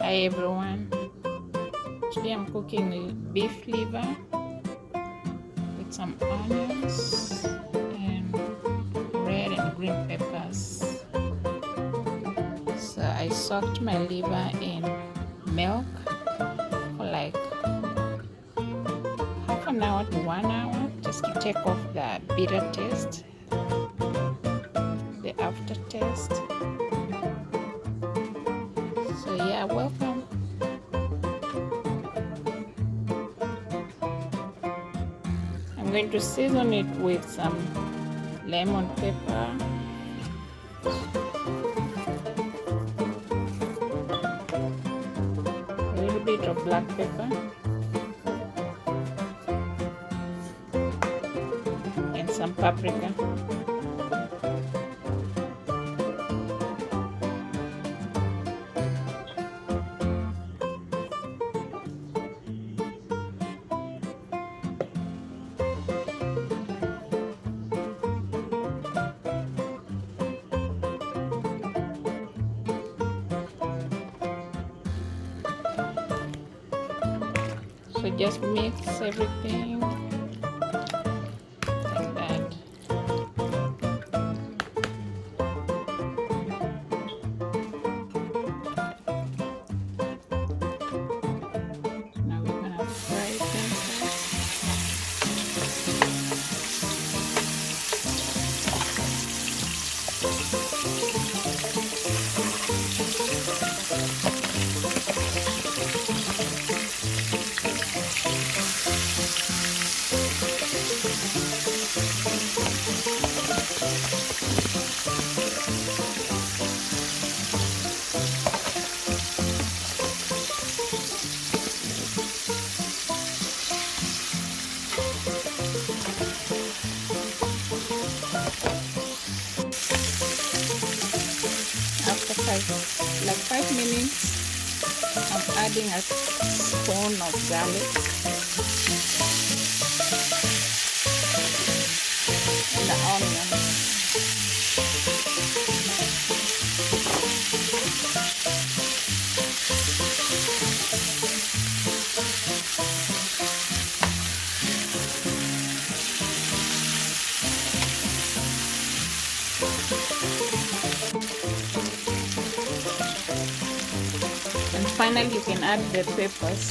Hi everyone, today I'm cooking beef liver with some onions and red and green peppers. So I soaked my liver in milk for like half an hour to 1 hour just to take off the bitter taste, the aftertaste. So yeah, welcome. I'm going to season it with some lemon pepper, a little bit of black pepper, and some paprika. So just mix everything like that. Now we're gonna fry it inside. After 5 minutes, I'm adding a spoon of garlic and the onion. And finally, you can add the peppers.